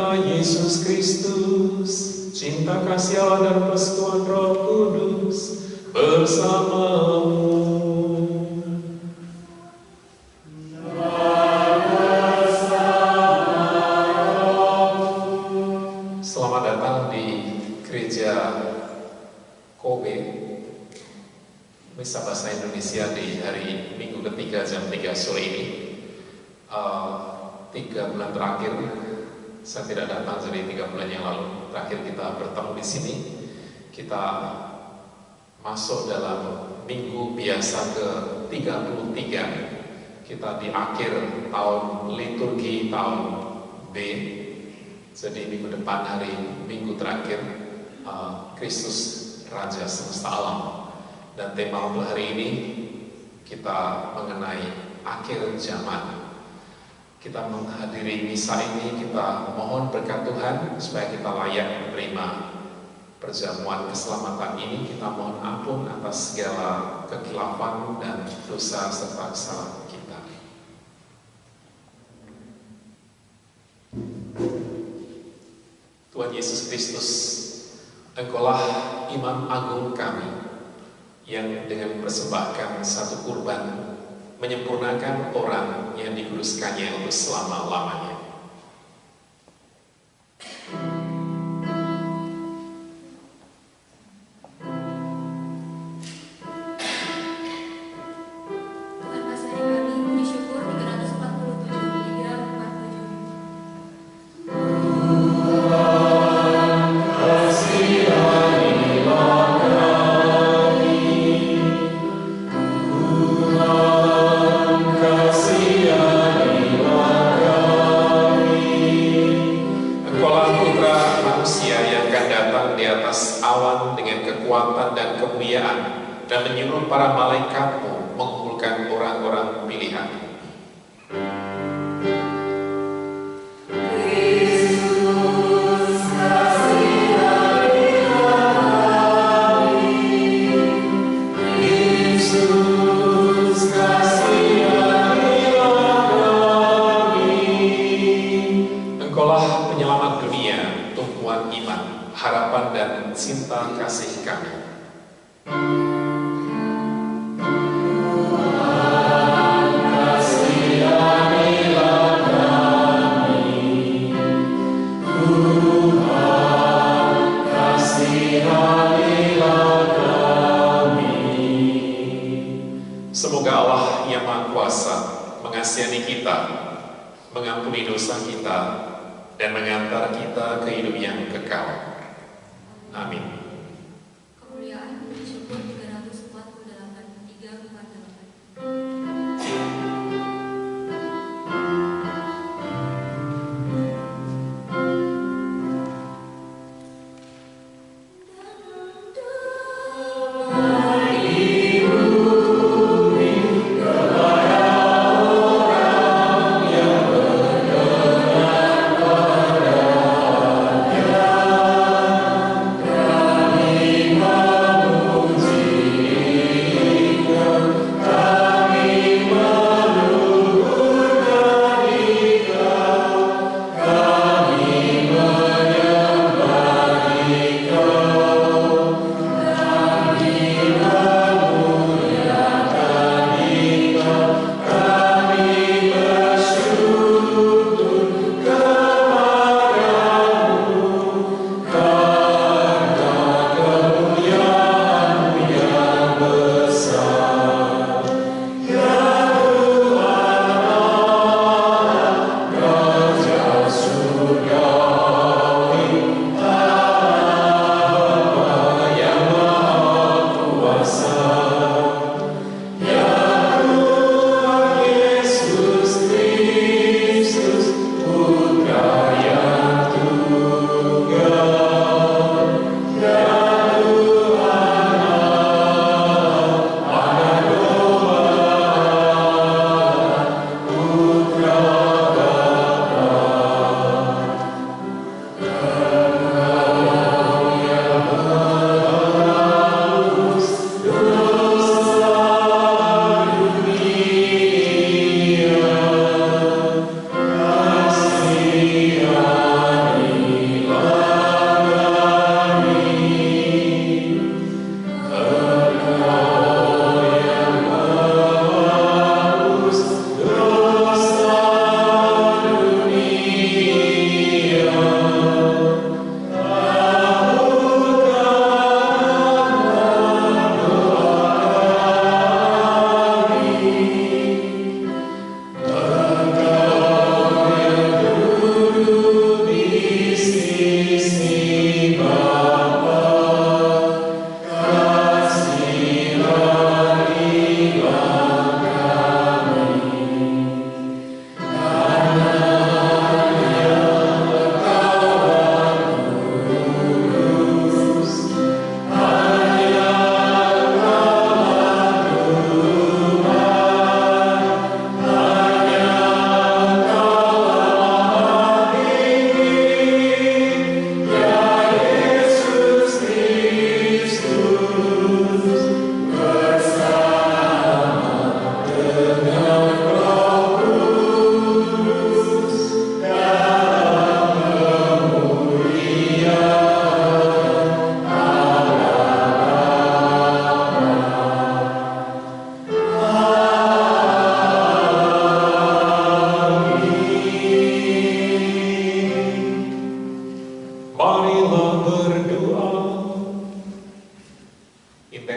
kita Yesus Kristus, cinta kasih Allah dan persekutuan Roh Kudus bersamamu. Selamat datang di gereja Kobe Misa Bahasa Indonesia di hari Minggu ketiga jam 3 sore ini. 3 bulan terakhir saya tidak datang, jadi 3 bulan yang lalu terakhir kita bertemu di sini. Kita masuk dalam minggu biasa ke-33. Kita di akhir tahun liturgi tahun B. Jadi minggu depan hari minggu terakhir Kristus Raja Semesta Alam. Dan tema untuk hari ini kita mengenai akhir zaman. Kita menghadiri misa ini, kita mohon berkat Tuhan supaya kita layak menerima perjamuan keselamatan ini. Kita mohon ampun atas segala kekilafan dan dosa serta kesalahan kita. Tuhan Yesus Kristus, Engkaulah Imam Agung kami yang dengan mempersembahkan satu kurban menyempurnakan orang yang dikuduskannya untuk selama-lamanya. Para malaikatmu mengumpulkan orang-orang pilihan. Engkaulah penyelamat dunia, tumpuan iman, harapan dan cinta kasih kami. Mengasihi kita, mengampuni dosa kita, dan mengantar kita ke hidup yang kekal. Amin. Kemuliaan puji syukur 348, 348. Amin.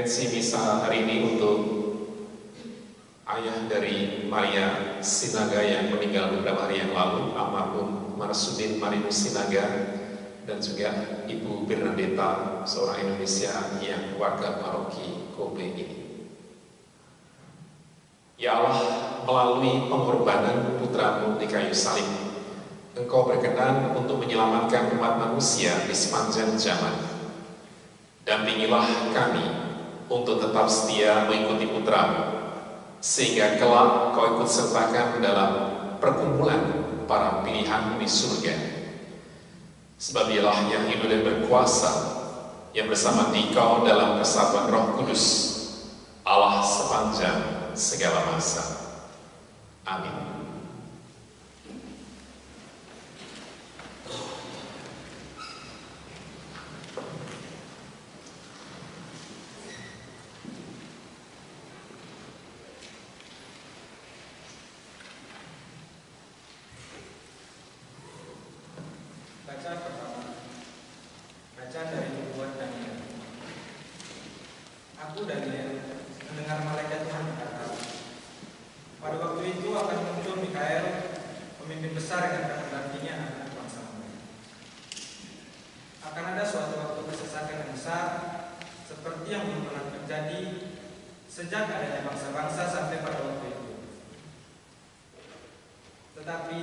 Intensi misa hari ini untuk ayah dari Maria Sinaga yang meninggal beberapa hari yang lalu, almarhum Marsudin Marinus Sinaga, dan juga Ibu Bernadetta, seorang Indonesia yang warga paroki Kobe ini. Ya Allah, melalui pengorbanan putramu di kayu salib, Engkau berkenan untuk menyelamatkan umat manusia di sepanjang zaman. Dampingilah kami untuk tetap setia mengikuti putramu, sehingga kelak Kau ikut sertakan dalam perkumpulan para pilihan di surga. Sebab Dialah yang hidup dan berkuasa, yang bersama Dikau dalam persatuan Roh Kudus, Allah sepanjang segala masa. Amin. Bacaan pertama. Bacaan dari nubuat Daniel. Aku Daniel mendengar malaikat Tuhan berkata, pada waktu itu akan muncul Mikael, pemimpin besar yang akan mendampingi anak-anak bangsa mereka. Akan ada suatu waktu kesesakan yang besar, seperti yang belum pernah terjadi sejak adanya bangsa-bangsa sampai pada waktu itu. Tetapi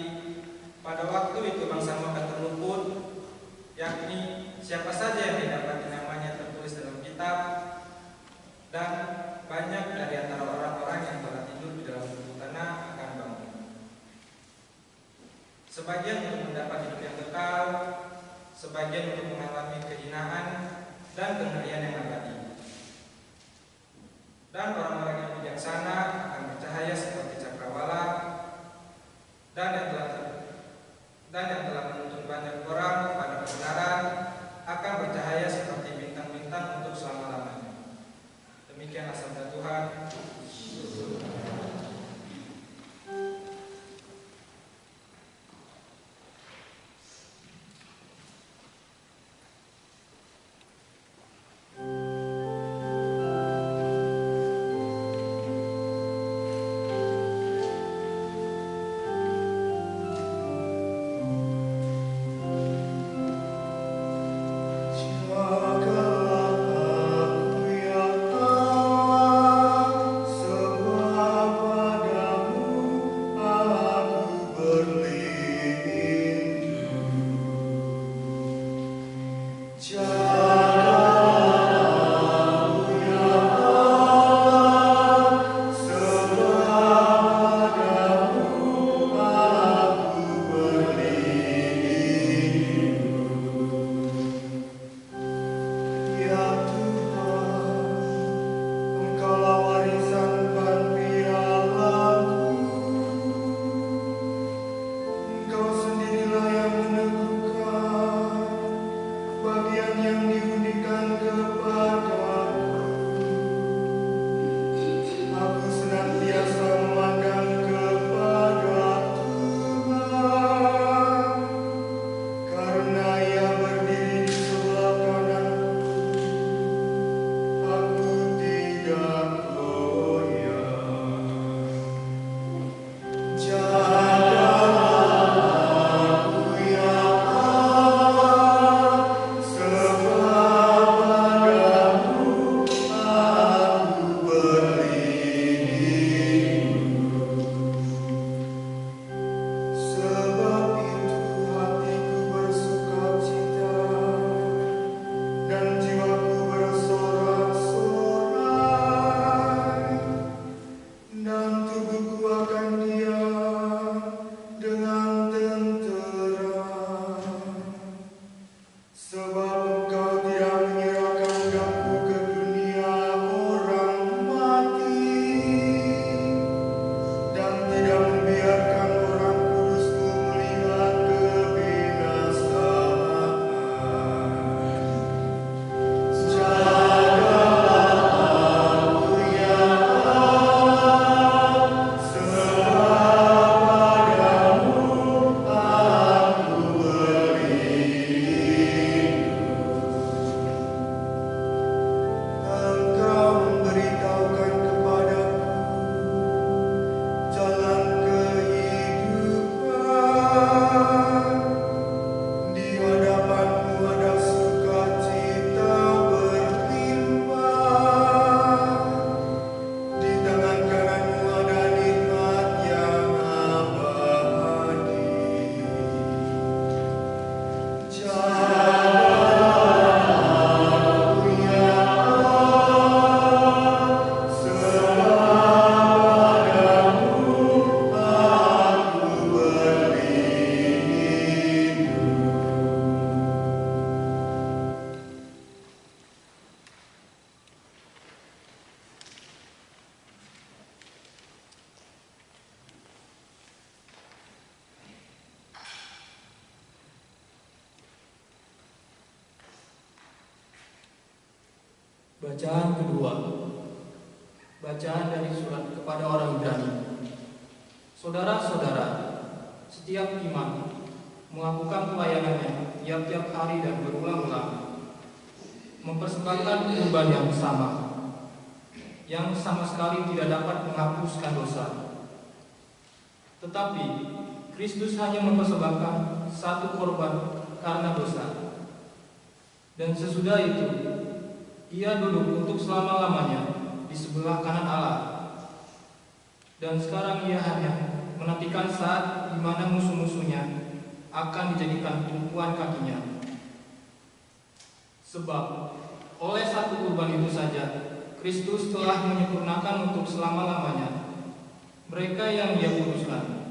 pada waktu itu bangsamu akan terluput, yakni siapa saja yang didapati namanya tertulis dalam kitab, dan banyak dari antara orang-orang yang telah tidur di dalam tubuh tanah akan bangun. Sebagian untuk mendapat hidup yang kekal, sebagian untuk mengalami kehinaan dan kengerian yang abadi. Dan orang-orang yang bijaksana akan bercahaya seperti cakrawala, dan yang telah menuntun banyak orang pada kebenaran akan bercahaya seperti bintang-bintang untuk selama-lamanya. Demikianlah sabda Tuhan. Bacaan kedua. Bacaan dari surat kepada orang Ibrani. Saudara-saudara, setiap iman melakukan pelayanannya tiap-tiap hari dan berulang-ulang, mempersembahkan kurban yang sama sekali tidak dapat menghapuskan dosa. Tetapi Kristus hanya mempersembahkan satu korban karena dosa, dan sesudah itu Ia duduk untuk selama-lamanya di sebelah kanan Allah. Dan sekarang Ia hanya menantikan saat di mana musuh-musuhnya akan dijadikan tumpuan kakinya. Sebab oleh satu kurban itu saja Kristus telah menyempurnakan untuk selama-lamanya mereka yang Ia kuduskan.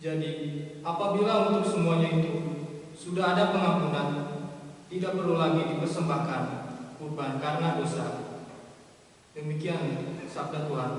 Jadi apabila untuk semuanya itu sudah ada pengampunan, tidak perlu lagi dipersembahkan kurban karena dosa. Demikian sabda Tuhan.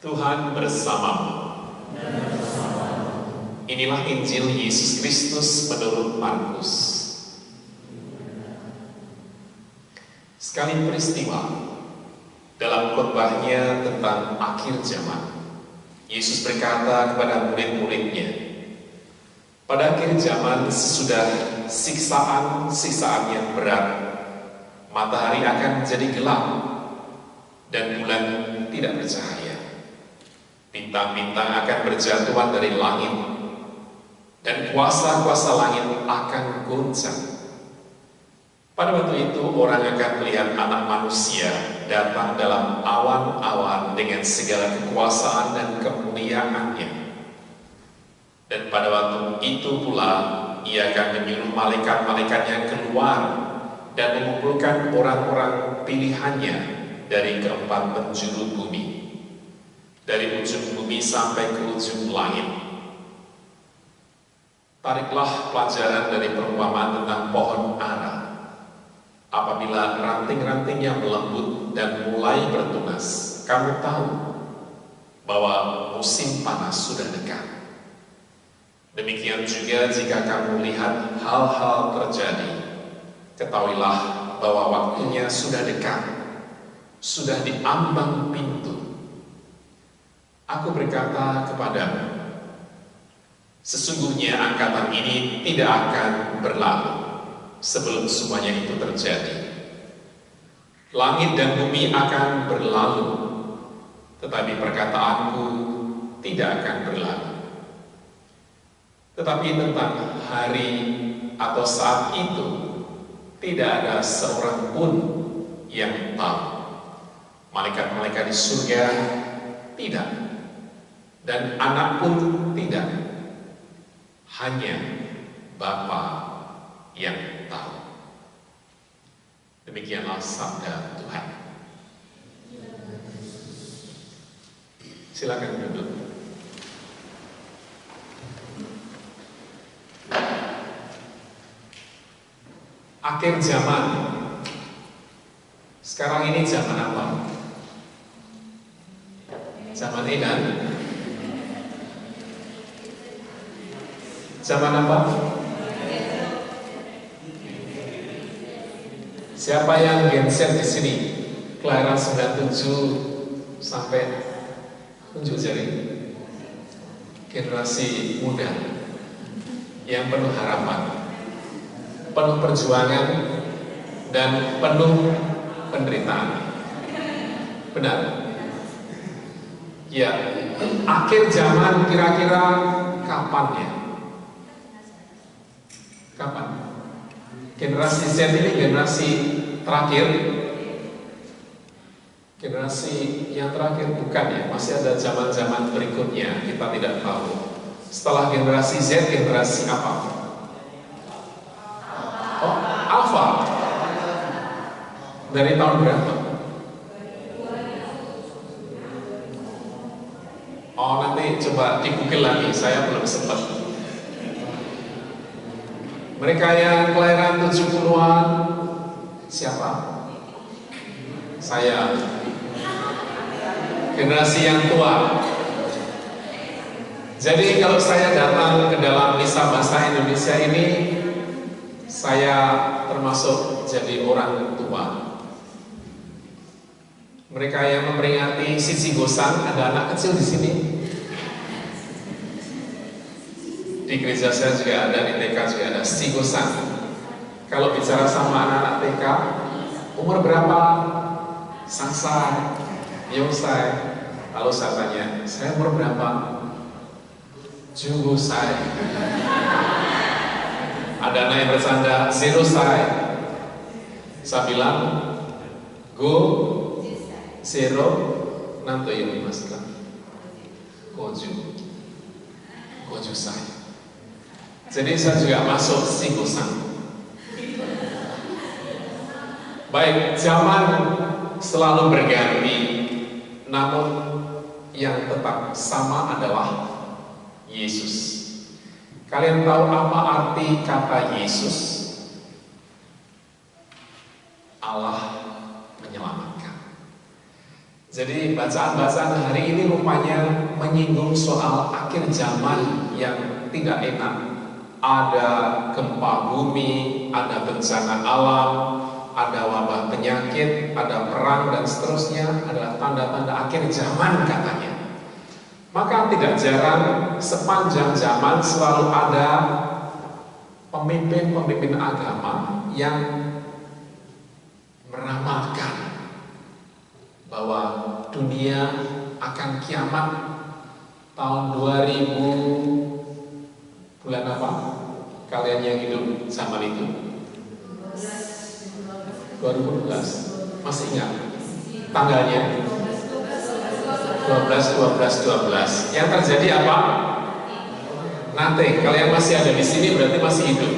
Tuhan bersamamu. Inilah Injil Yesus Kristus menurut Markus. Sekali peristiwa dalam khotbahnya tentang akhir zaman, Yesus berkata kepada murid-muridnya, pada akhir zaman sesudah siksaan yang berat, matahari akan jadi gelap dan bulan tidak bercahaya. Bintang-bintang akan berjatuhan dari langit, dan kuasa-kuasa langit akan goncang. Pada waktu itu orang akan melihat Anak Manusia datang dalam awan-awan dengan segala kekuasaan dan kemuliaannya. Dan pada waktu itu pula Ia akan menyuruh malaikat-malaikatnya keluar dan mengumpulkan orang-orang pilihannya dari keempat penjuru bumi, dari ujung bumi sampai ke ujung langit. Tariklah pelajaran dari perumpamaan tentang pohon ara. Apabila ranting-rantingnya melembut dan mulai bertunas, kamu tahu bahwa musim panas sudah dekat. Demikian juga jika kamu lihat hal-hal terjadi, ketahuilah bahwa waktunya sudah dekat, sudah di ambang pintu. Aku berkata kepadamu, sesungguhnya angkatan ini tidak akan berlalu sebelum semuanya itu terjadi. Langit dan bumi akan berlalu, tetapi perkataanku tidak akan berlalu. Tetapi tentang hari atau saat itu tidak ada seorang pun yang tahu. Malaikat-malaikat di surga tidak, dan Anak pun tidak, hanya Bapa yang tahu. Demikianlah sabda Tuhan. Silakan duduk. Akhir zaman. Sekarang ini zaman apa? Zaman Edan. Zaman apa? Siapa yang Gen Z di sini? kelahiran 97 sampai tunjuk jari, generasi muda yang penuh harapan, penuh perjuangan, dan penuh penderitaan. Benar? Ya, akhir zaman kira-kira kapan ya? Kapan? Generasi Z ini generasi terakhir. Generasi yang terakhir bukan ya, masih ada zaman-zaman berikutnya, kita tidak tahu. Setelah generasi Z, generasi apa? Oh, Alpha. Dari tahun berapa? Oh, nanti coba di Google lagi, saya belum sempat. Mereka yang kelahiran 70-an siapa? Saya. Generasi yang tua. Jadi kalau saya datang ke dalam misa bahasa Indonesia ini, saya termasuk jadi orang tua. Mereka yang memperingati Sisi Gosan, ada anak kecil di sini. Di gereja saya juga ada, di TK juga ada Sisi Gosan. Kalau bicara sama anak-anak TK, umur berapa? Sansan, Yosai. Lalu saya tanya, saya umur berapa? Jugusai. Ada anak yang bercanda, Zerosai. Saya bilang, Go Zero nanto ini mas kan Goju saya. Jadi saya juga masuk Sikosan. Baik, zaman selalu berganti, namun yang tetap sama adalah Yesus. Kalian tahu apa arti kata Yesus? Allah menyelamatkan. Jadi bacaan-bacaan hari ini rupanya menyinggung soal akhir zaman yang tidak enak. Ada gempa bumi, ada bencana alam, ada wabah penyakit, ada perang dan seterusnya, adalah tanda-tanda akhir zaman katanya. Maka tidak jarang sepanjang zaman selalu ada pemimpin-pemimpin agama yang meramalkan bahwa dunia akan kiamat tahun 2000 bulan apa? Kalian yang hidup zaman itu 2012 masih ingat tanggalnya? 12. Yang terjadi apa? Nanti kalian masih ada di sini berarti masih hidup.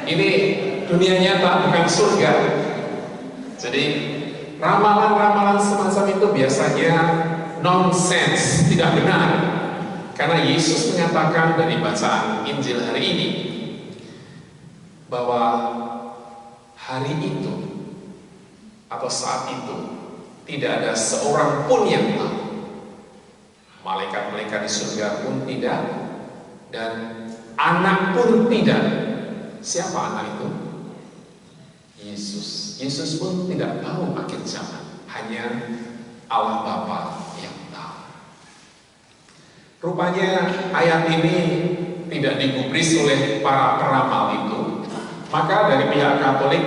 Ini dunia nyata bukan surga. Jadi ramalan-ramalan semacam itu biasanya nonsense, tidak benar. Karena Yesus menyatakan dari bacaan Injil hari ini bahwa hari itu atau saat itu tidak ada seorang pun yang tahu. Malaikat-malaikat di surga pun tidak, dan anak pun tidak. Siapa anak itu? Yesus. Yesus pun tidak tahu akhir zaman, hanya Allah Bapa yang tahu. Rupanya ayat ini tidak digubris oleh para peramal itu. Maka dari pihak Katolik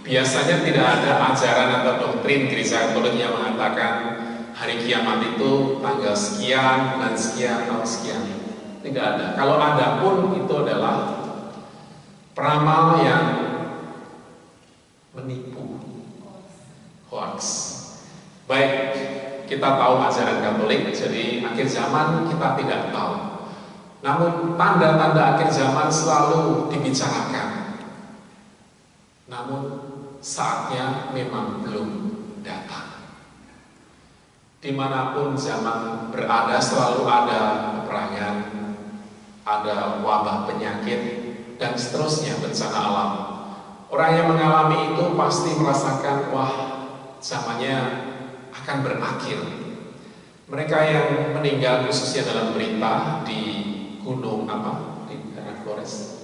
biasanya tidak ada ajaran atau doktrin gereja Katolik yang mengatakan hari kiamat itu tanggal sekian, bulan sekian, tahun sekian. Tidak ada. Kalau ada pun itu adalah peramal yang menipu, hoax. Baik, kita tahu ajaran Katolik, jadi akhir zaman kita tidak tahu. Namun tanda-tanda akhir zaman selalu dibicarakan. Namun saatnya memang belum datang. Dimanapun zaman berada selalu ada peperangan, ada wabah penyakit, dan seterusnya bencana alam. Orang yang mengalami itu pasti merasakan, wah, zamannya akan berakhir. Mereka yang meninggal khususnya dalam berita di gunung apa? Di Flores,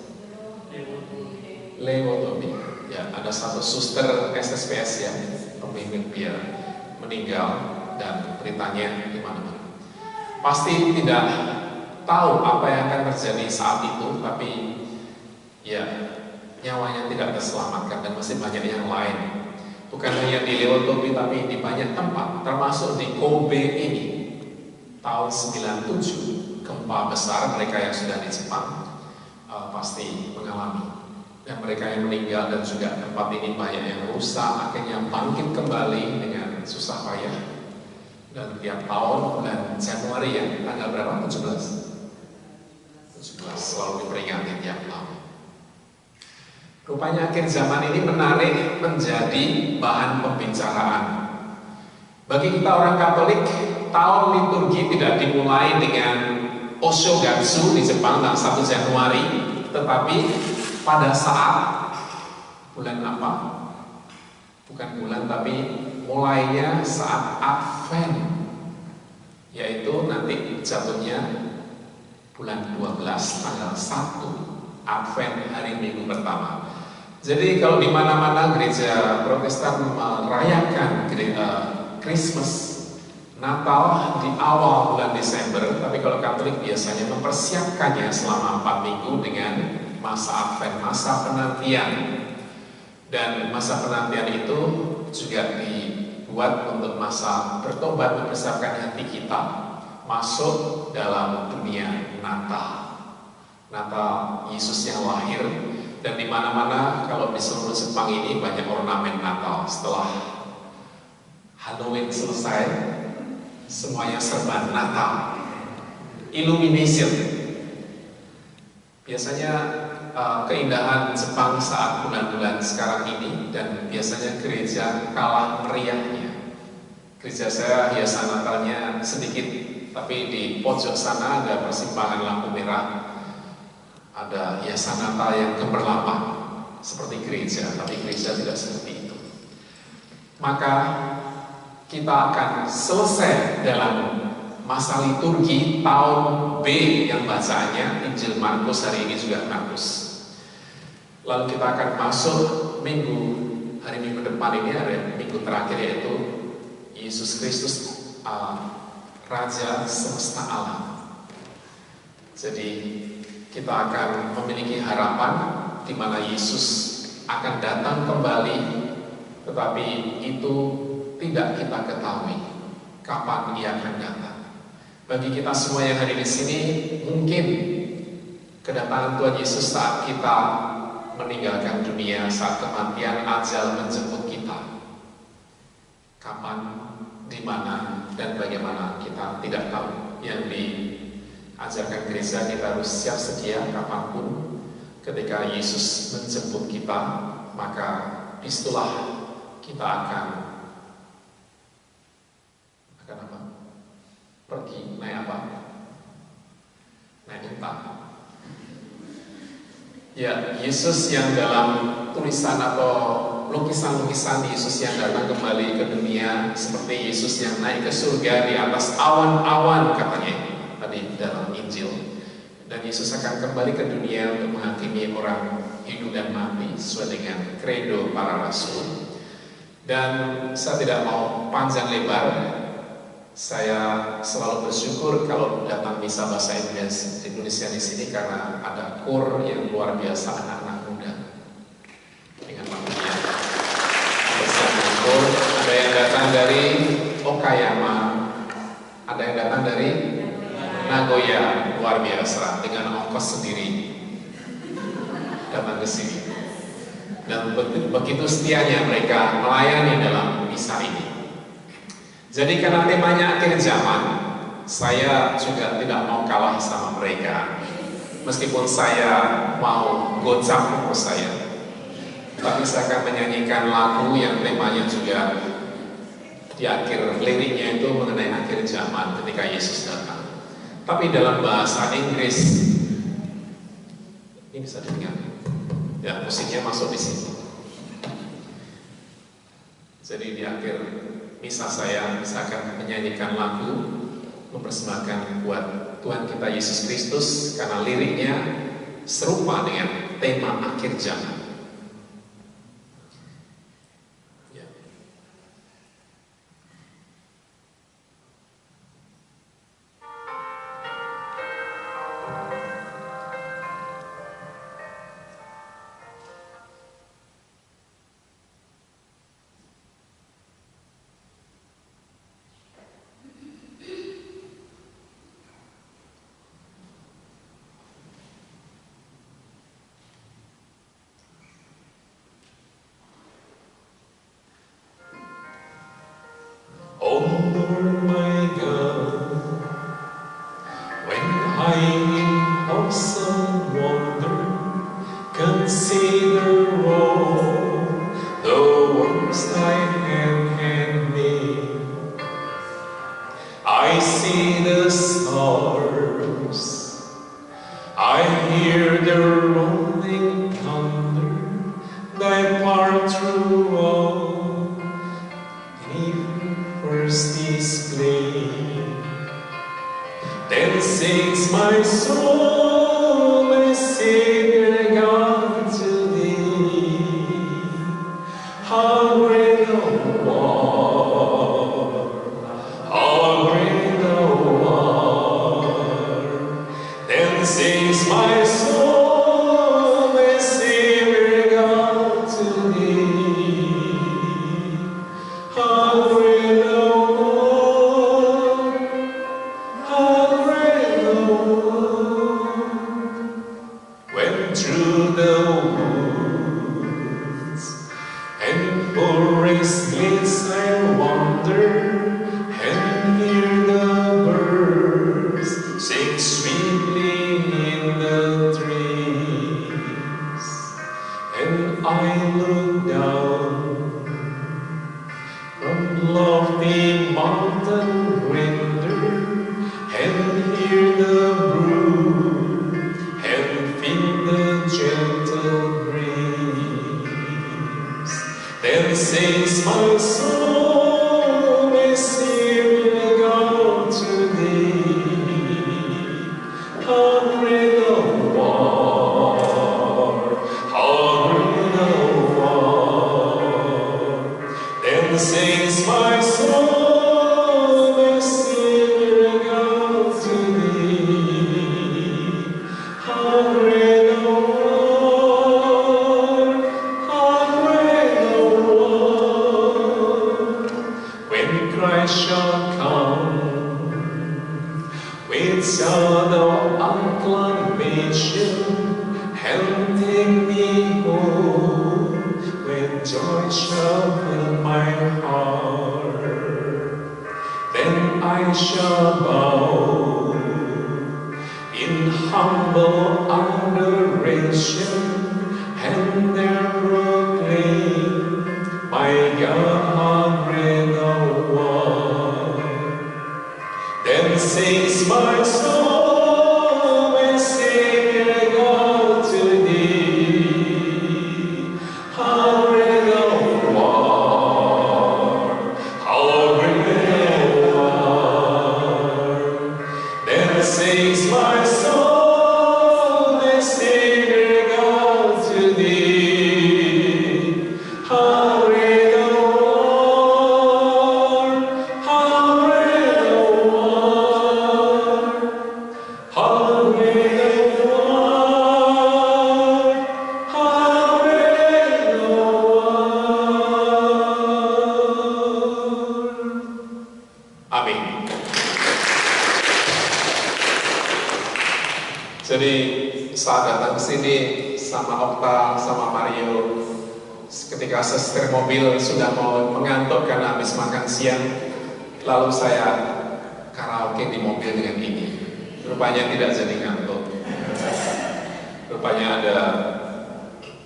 Lewotomi. Ya, ada satu suster SSPS ya, pemimpin dia meninggal dan beritanya di mana-mana. Pasti tidak tahu apa yang akan terjadi saat itu, tapi ya nyawanya tidak terselamatkan dan masih banyak yang lain. Bukan hanya di Lewotopi tapi di banyak tempat, termasuk di Kobe ini. Tahun 97 gempa besar, mereka yang sudah di Jepang pasti mengalami. Dan mereka yang meninggal dan juga tempat ini banyak yang rusak, akhirnya bangkit kembali dengan susah payah. Dan tiap tahun bulan Januari ya, tanggal berapa? 17 selalu diperingati tiap tahun. Rupanya akhir zaman ini menarik menjadi bahan pembicaraan. Bagi kita orang Katolik, tahun liturgi tidak dimulai dengan Oshogatsu di Jepang tanggal 1 Januari, tetapi pada saat bulan apa? Bukan bulan, tapi mulainya saat Advent, yaitu nanti jatuhnya bulan 12 tanggal 1 Advent, hari Minggu pertama. Jadi kalau di mana-mana gereja Protestan merayakan Christmas, Natal di awal bulan Desember, tapi kalau Katolik biasanya mempersiapkannya selama 4 minggu dengan masa Advent, masa penantian. Dan masa penantian itu juga dibuat untuk masa bertobat, mempersiapkan hati kita masuk dalam dunia Natal. Natal Yesus yang lahir. Dan di mana-mana kalau di seluruh Jepang ini banyak ornamen Natal. Setelah Halloween selesai, semuanya serba Natal, illumination. Biasanya keindahan Jepang saat bulan-bulan sekarang ini, dan biasanya gereja kalah meriahnya. Gereja saya hiasan Natalnya sedikit, tapi di pojok sana ada persimpangan lampu merah, ada hiasan Natal yang gemerlapang seperti gereja, tapi gereja tidak seperti itu. Maka kita akan selesai dalam masa liturgi tahun B yang bacaannya Injil Markus, hari ini juga Markus. Lalu kita akan masuk hari Minggu depan ini, hari Minggu terakhir, yaitu Yesus Kristus, Raja semesta alam. Jadi kita akan memiliki harapan di mana Yesus akan datang kembali, tetapi itu tidak kita ketahui kapan Ia akan datang. Bagi kita semua yang hadir di sini, mungkin kedatangan Tuhan Yesus saat kita meninggalkan dunia, saat kematian ajal menjemput kita. Kapan, di mana, dan bagaimana kita tidak tahu. Yang diajarkan gereja, kita harus siap sedia kapanpun ketika Yesus menjemput kita, maka disitulah kita akan apa? Pergi naik apa? Naik unta. Ya, Yesus yang dalam tulisan atau lukisan-lukisan Yesus yang datang kembali ke dunia, seperti Yesus yang naik ke surga di atas awan-awan katanya tadi dalam Injil. Dan Yesus akan kembali ke dunia untuk menghakimi orang hidup dan mati sesuai dengan kredo para rasul. Dan saya tidak mau panjang lebar. Saya selalu bersyukur kalau datang misa bahasa Indonesia di sini, karena ada kor yang luar biasa, anak-anak muda dengan lagunya. Bersyukur ada yang datang dari Okayama, ada yang datang dari Nagoya, luar biasa dengan ongkos sendiri datang ke sini. Dan begitu setianya mereka melayani dalam misa ini. Jadi karena temanya akhir zaman, saya juga tidak mau kalah sama mereka. Meskipun saya mau gocap umur saya, tapi saya akan menyanyikan lagu yang temanya juga di akhir liriknya itu mengenai akhir zaman ketika Yesus datang. Tapi dalam bahasa Inggris, ini bisa didengar. Ya, musiknya masuk di sini. Jadi di akhir misa saya akan menyanyikan lagu mempersembahkan buat Tuhan kita Yesus Kristus, karena liriknya serupa dengan tema akhir zaman. Ya. Oh Lord my God, when I in awesome wonder consider all the works thy hand made, I see the stars, I hear the rolling thunder, thy part through all first display. Then sings my soul, my Savior God, to thee. How great thou art, how great thou art. Then sings my soul, my Savior God, to thee. How great thou art, how great thou art. When through the woods and forest glades I wander and hear the birds sing sweetly in the trees, and I look down from lofty mountain grandeur and hear the brook and feel the gentle breeze. Then sings my soul, my Savior God, to thee. How great thou art, how great thou art. Then sings my soul, my Savior God, to thee. How great thou art, how great thou art. When Christ shall come with sound of acclamation and take me home, when joy shall fill my heart, then I shall bow in humble adoration and there proclaim, my God, how great thou art. Then sings my soul, my Savior God, to thee. How great thou art, how great thou art. Then sings my soul, my Savior God, to thee. How great thou art, how great thou art. How great thou art, how great thou art. Amin. Jadi saat datang ke sini sama Okta, sama Mario, ketika setir mobil sudah mau mengantuk karena habis makan siang, lalu saya karaoke di mobil dengan ini. Rupanya tidak jadi ngantuk. Rupanya ada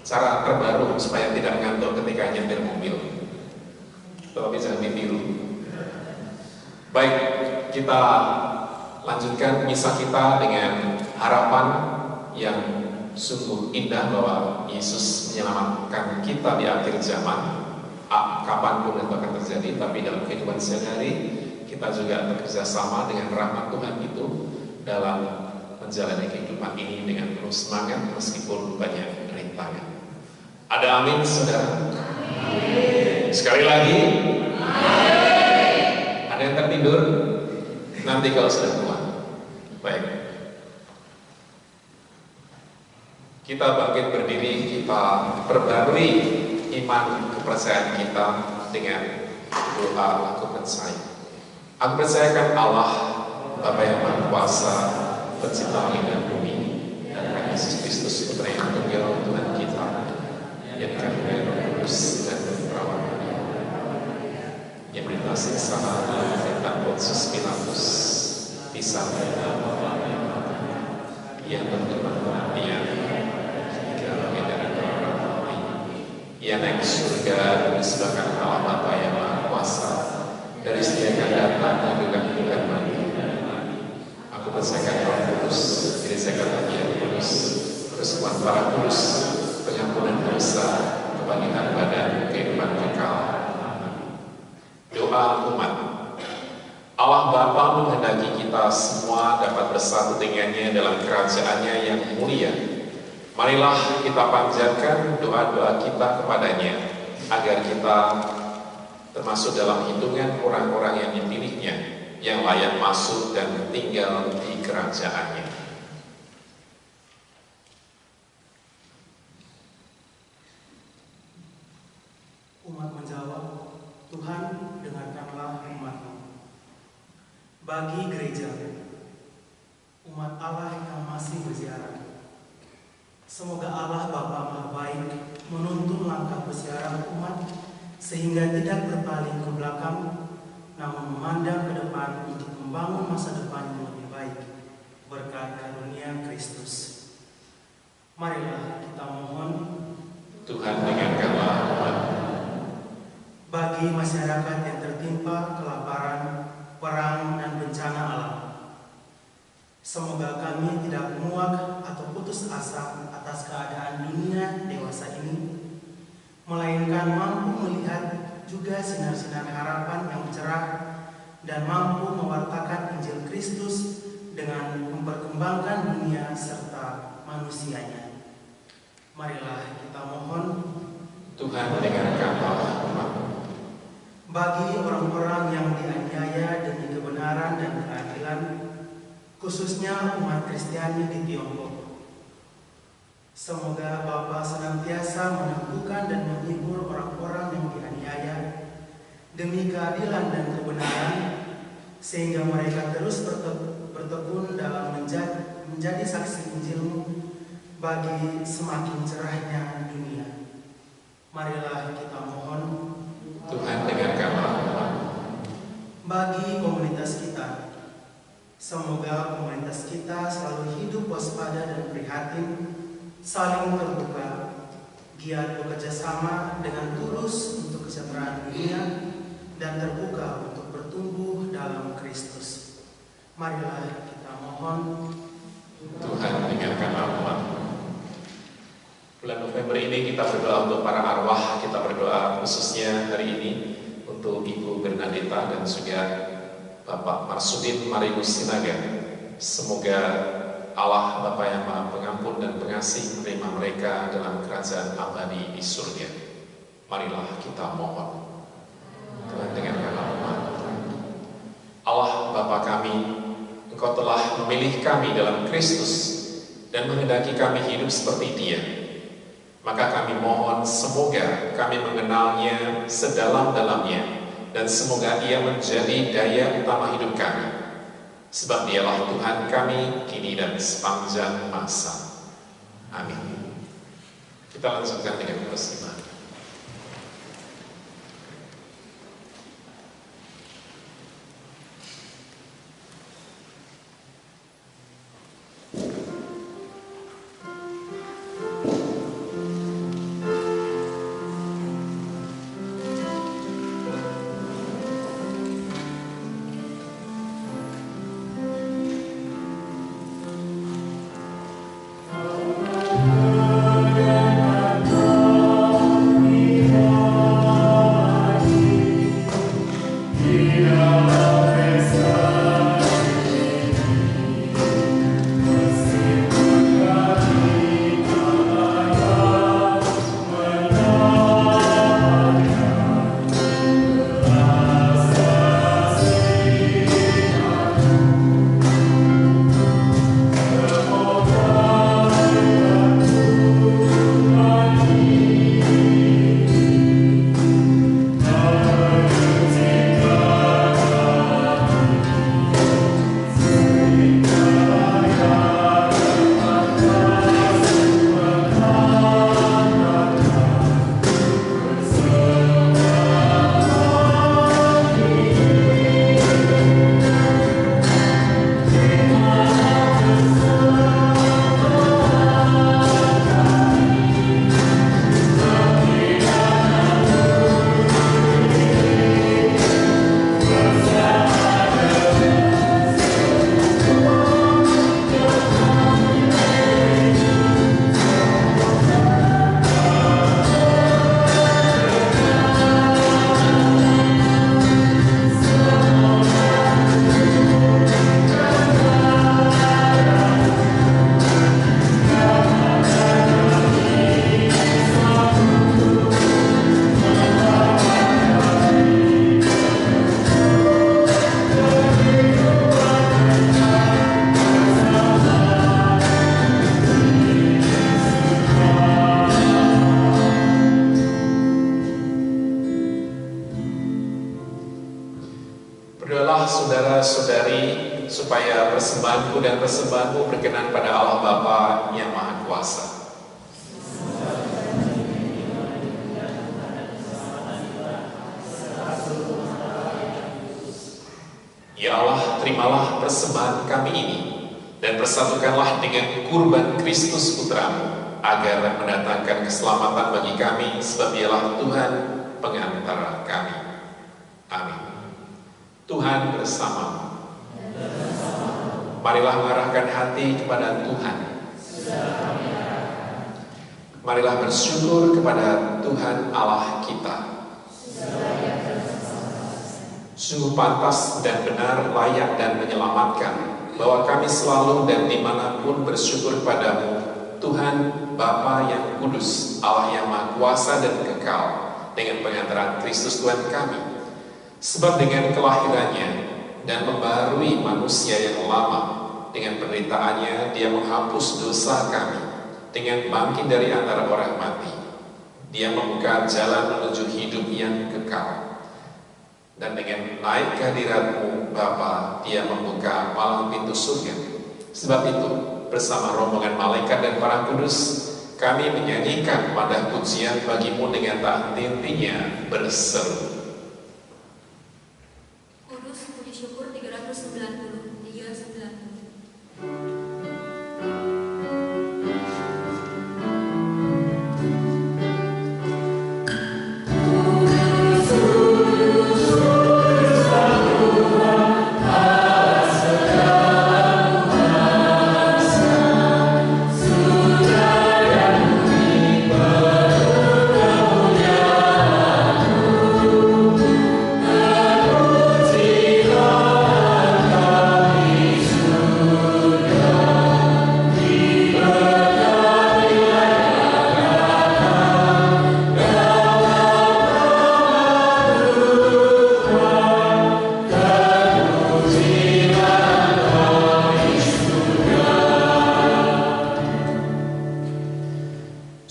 cara terbaru supaya tidak ngantuk ketika nyetir mobil. Tetapi jangan ditiru. Baik, kita lanjutkan misa kita dengan harapan yang sungguh indah bahwa Yesus menyelamatkan kita di akhir zaman. Kapanpun itu akan terjadi, tapi dalam kehidupan sehari-hari kita juga bekerja sama dengan rahmat Tuhan itu dalam menjalani kehidupan ini dengan penuh semangat meskipun banyak rintangan. Ada amin, saudara? Amin. Sekali lagi, amin. Ada yang tertidur? Nanti kalau sudah tua. Baik. Kita bangkit berdiri, kita perbarui iman kepercayaan kita dengan doa aku percaya. Aku percayakan Allah, Bapa yang Maha Kuasa, Pencipta langit dan bumi, dan Yesus Kristus Putra yang tunggal Tuhan kita, yang kami Roh Kudus dan perawan yang berita masih sama dalam perintah Pontius Pilatus, pisah ia berfirman dia jika mengendarai orang mati, ia naik ke surga di sebelah kanan Allah Bapa yang Maha Kuasa, dari sini akan datang menggugah hidup mati. Aku percayakan Roh Kudus, dirisakan Dia Kudus, persekutuan para kudus, pengampunan dosa, kebangkitan badan, kehidupan kekal. Doa umat. Allah Bapa menghendaki kita semua dapat bersatu dengannya dalam kerajaannya yang mulia. Marilah kita panjatkan doa-doa kita kepadanya, agar kita termasuk dalam hitungan orang-orang yang dipilihnya, yang layak masuk dan tinggal di kerajaannya. Umat menjawab, Tuhan, dengarkanlah umat-Mu. Bagi gereja, umat Allah yang masih berziarah, semoga Allah Bapa Maha Baik menuntun langkah berziarah umat sehingga tidak berpaling ke belakang, namun memandang ke depan untuk membangun masa depan yang lebih baik berkat karunia Kristus. Marilah kita mohon, Tuhan dengarkanlah umat. Bagi masyarakat yang tertimpa kelaparan, perang, dan bencana alam, semoga kami tidak muak atau putus asa atas keadaan dunia dewasa ini, melainkan mampu melihat juga sinar-sinar harapan yang cerah dan mampu mewartakan Injil Kristus dengan memperkembangkan dunia serta manusianya. Marilah kita mohon, Tuhan dengarkanlah umat. bagi orang-orang yang dianiaya demi kebenaran dan keadilan, khususnya umat Kristiani di Tiongkok, semoga Bapa senantiasa meneguhkan dan menghibur orang-orang yang dianiaya demi keadilan dan kebenaran, sehingga mereka terus bertekun dalam menjadi saksi Injil-Mu bagi semakin cerahnya dunia. Marilah kita mohon, Tuhan dengarkanlah umat. bagi komunitas kita, semoga komunitas kita selalu hidup waspada dan prihatin, saling terbuka, giat bekerja sama dengan tulus untuk kesejahteraan dunia, dan terbuka untuk bertumbuh dalam Kristus. Marilah kita mohon, Tuhan dengarkanlah umat. Bulan November ini kita berdoa untuk para arwah, kita berdoa khususnya hari ini untuk Ibu Bernadetta dan juga Bapak Marsudin Marius Sinaga. Semoga Allah Bapa yang Maha Pengampun dan Pengasih menerima mereka dalam kerajaan abadi di surga. Marilah kita mohon. Tuhan dengarkanlah umat. Allah Bapa kami, Engkau telah memilih kami dalam Kristus dan menghendaki kami hidup seperti Dia. Maka kami mohon semoga kami mengenalnya sedalam-dalamnya, dan semoga Ia menjadi daya utama hidup kami, sebab Dialah Tuhan kami kini dan sepanjang masa. Amin. Kita lanjutkan dengan bersama. Berkenalah saudara-saudari, supaya persembahanku dan persembahanmu berkenan pada Allah Bapa yang Maha Kuasa. Ya Allah, terimalah persembahan kami ini, dan persatukanlah dengan kurban Kristus Putra-Mu, agar mendatangkan keselamatan bagi kami, sebab Dialah Tuhan pengantara kami. Amin. Tuhan bersamamu. Marilah mengarahkan hati kepada Tuhan. Marilah bersyukur kepada Tuhan Allah kita. Sungguh pantas dan benar, layak dan menyelamatkan, bahwa kami selalu dan dimanapun bersyukur padamu, Tuhan Bapa yang kudus, Allah yang Maha Kuasa dan kekal, dengan pengantaran Kristus Tuhan kami. Sebab dengan kelahirannya dan membarui manusia yang lama, dengan penderitaannya Dia menghapus dosa kami. Dengan bangkit dari antara orang mati, Dia membuka jalan menuju hidup yang kekal. Dan dengan naik ke hadirat-Mu Bapa, Dia membuka palang pintu surga. Sebab itu, bersama rombongan malaikat dan para kudus, kami menyanyikan madah pujian bagi-Mu dengan tak henti-hentinya berseru. Kudus, puji syukur 390.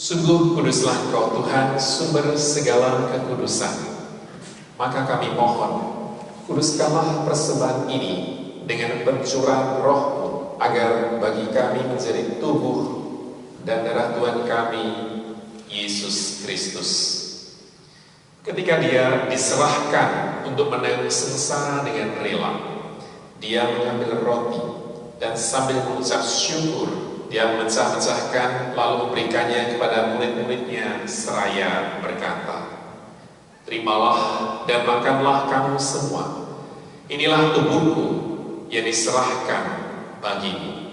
Sungguh kuduslah Engkau Tuhan, sumber segala kekudusan. Maka kami mohon, kuduskanlah persembahan ini dengan pencurahan Roh-Mu, agar bagi kami menjadi tubuh dan darah Tuhan kami, Yesus Kristus. Ketika Dia diserahkan untuk menanggung sengsara dengan rela, Dia mengambil roti dan sambil mengucap syukur, Dia memecah-mecahkan lalu memberikannya kepada murid-muridnya seraya berkata, "Terimalah dan makanlah kamu semua. Inilah tubuhku yang diserahkan bagimu."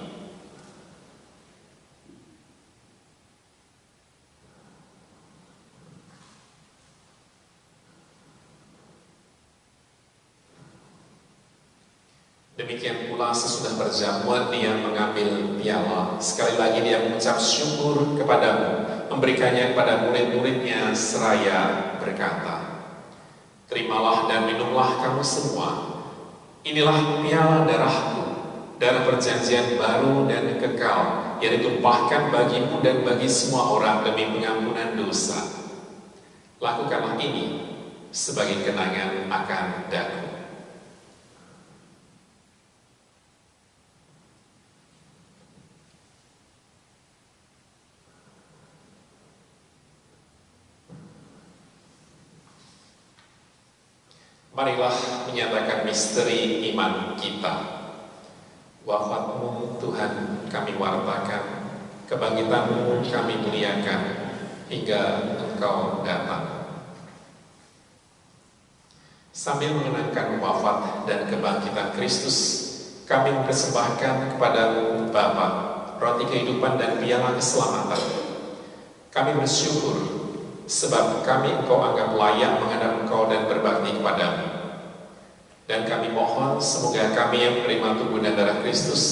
Demikian pula sesudah berjamuan Dia mengambil piala. Sekali lagi Dia mengucap syukur kepadamu, memberikannya kepada murid-muridnya seraya berkata, "Terimalah dan minumlah kamu semua. Inilah piala darahku, darah perjanjian baru dan kekal, yang ditumpahkan bagimu dan bagi semua orang demi pengampunan dosa. Lakukanlah ini sebagai kenangan akan daku." Marilah menyatakan misteri iman kita. Wafat-Mu Tuhan kami wartakan, kebangkitan-Mu kami muliakan, hingga Engkau datang. Sambil mengenangkan wafat dan kebangkitan Kristus, kami mempersembahkan kepada-Mu Bapa roti kehidupan dan piala keselamatan. Kami bersyukur sebab kami Engkau anggap layak menghadap Engkau dan berbakti kepadamu. Dan kami mohon semoga kami yang menerima tubuh dan darah Kristus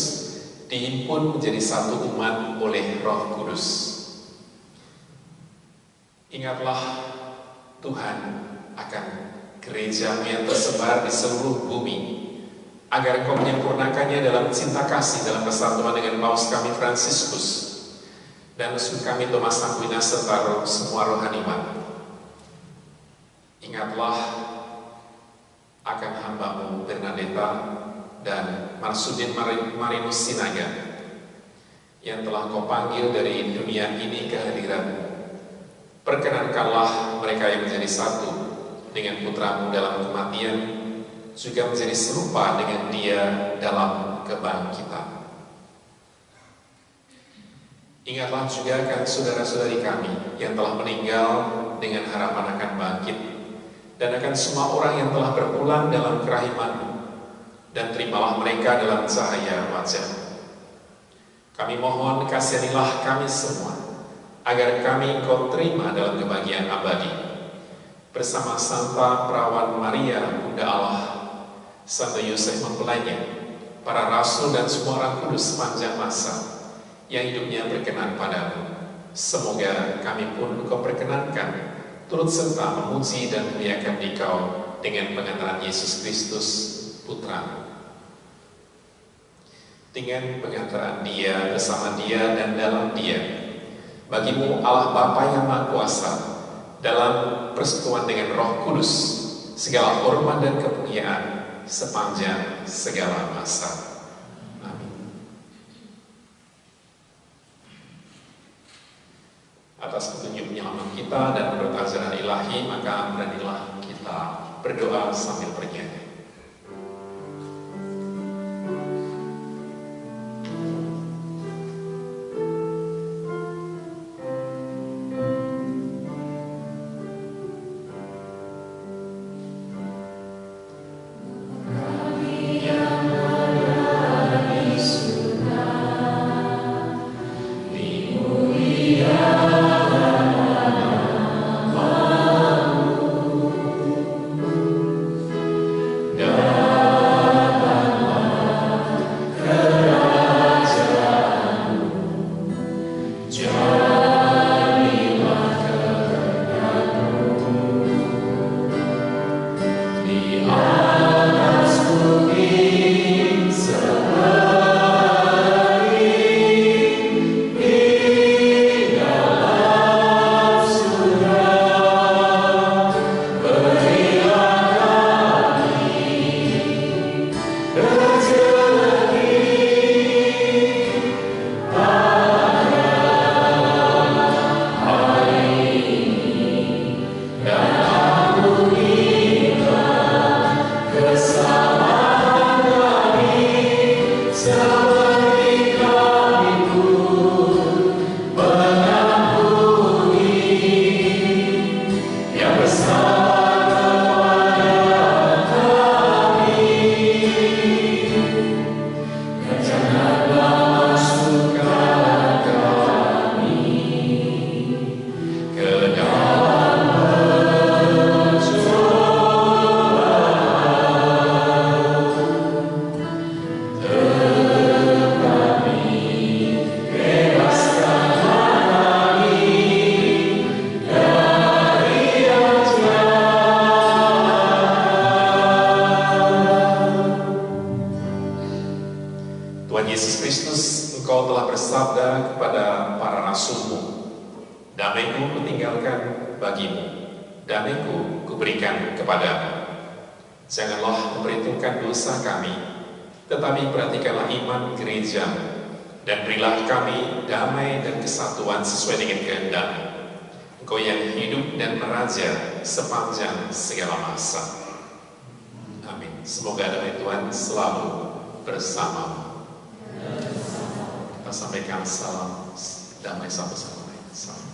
dihimpun menjadi satu umat oleh Roh Kudus. Ingatlah Tuhan akan gereja-Mu yang tersebar di seluruh bumi, agar Engkau menyempurnakannya dalam cinta kasih, dalam persatuan dengan Paus kami Fransiskus dan musuh kami Thomas Aquinas serta semua rohaniwan. Ingatlah akan hamba hambamu Bernadetta dan Marsudin Marinus Sinaga yang telah kau panggil dari dunia ini ke hadirat-Mu. Perkenankanlah mereka yang menjadi satu dengan putramu dalam kematian, juga menjadi serupa dengan dia dalam kebangkitan. Ingatlah juga akan saudara-saudari kami yang telah meninggal dengan harapan akan bangkit, dan akan semua orang yang telah berpulang dalam kerahiman-Mu, dan terimalah mereka dalam cahaya wajah-Mu. Kami mohon kasihanilah kami semua, agar kami Engkau terima dalam kebahagiaan abadi, bersama Santa Perawan Maria, Bunda Allah, Santo Yosef mempelainya, para rasul dan semua orang kudus sepanjang masa, yang hidupnya berkenan padamu. Semoga kami pun Engkau perkenankan turut serta memuji dan memuliakan Dikau dengan pengantaran Yesus Kristus, Putra-Mu. Dengan pengantaran Dia, bersama Dia, dan dalam Dia, bagi-Mu Allah Bapa yang Maha Kuasa, dalam persekutuan dengan Roh Kudus, segala hormat dan kemuliaan sepanjang segala masa. Atas petunjuk penyelamat kita dan menurut ajaran ilahi, maka beranilah kita berdoa sambil bernyanyi. Janganlah memperhitungkan dosa kami, tetapi perhatikanlah iman gereja, dan berilah kami damai dan kesatuan sesuai dengan kehendak-Mu. Engkau yang hidup dan meraja sepanjang segala masa. Amin. Semoga damai Tuhan selalu bersamamu. Kita sampaikan salam damai satu-sama lain. Salam.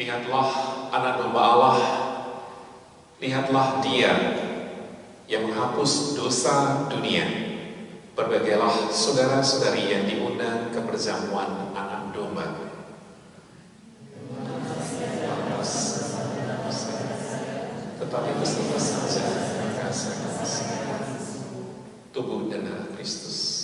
Lihatlah anak domba Allah, lihatlah Dia yang menghapus dosa dunia. Berbagailah saudara-saudari yang diundang ke perjamuan anak domba. Tetapi bersama saja tubuh dan darah Kristus.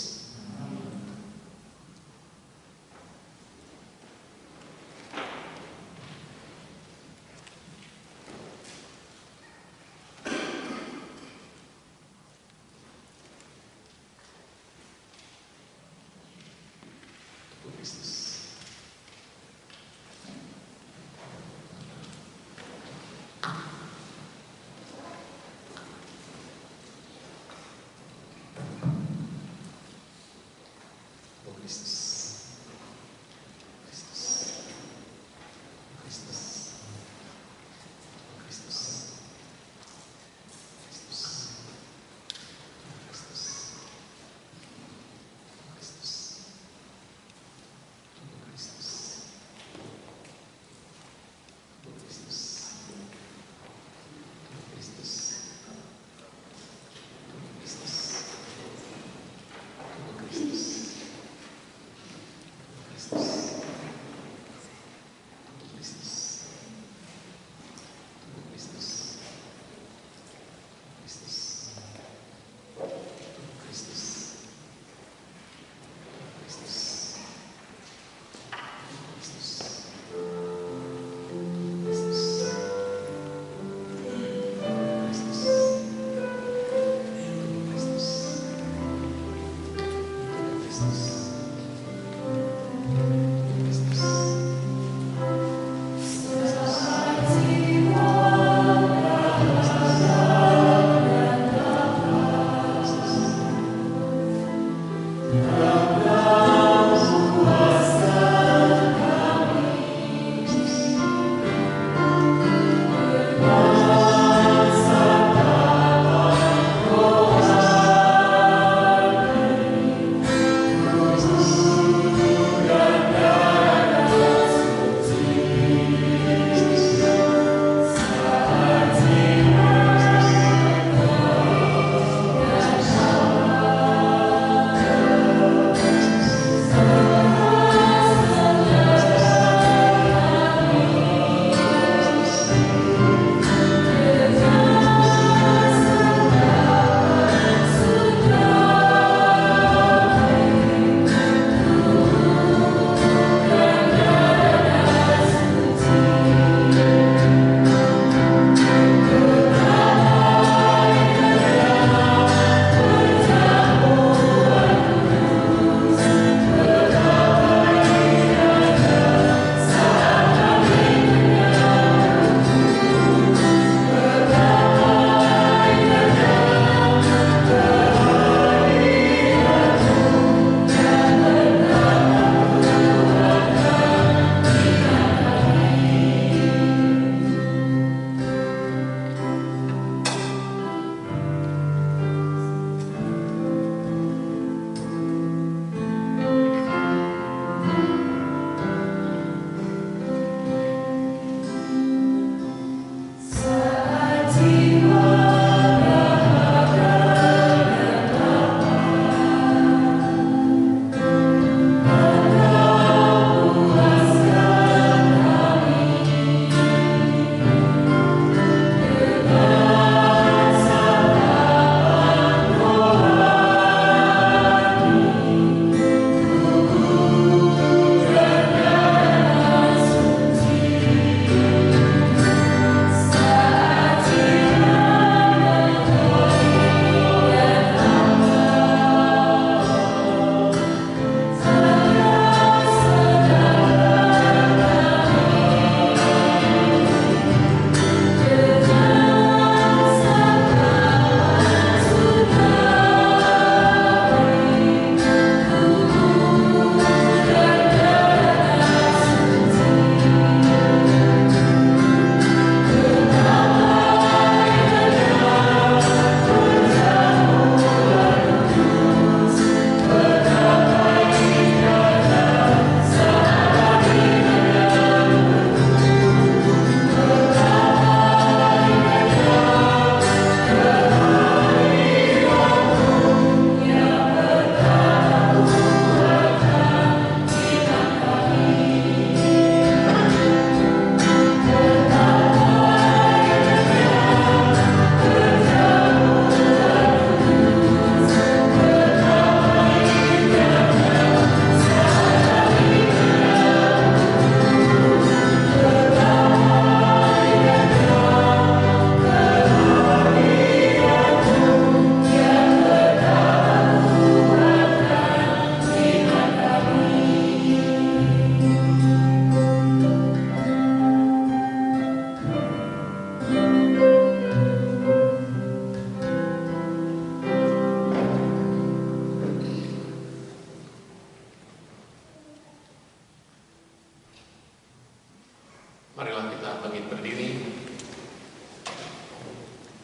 Marilah kita bangkit berdiri.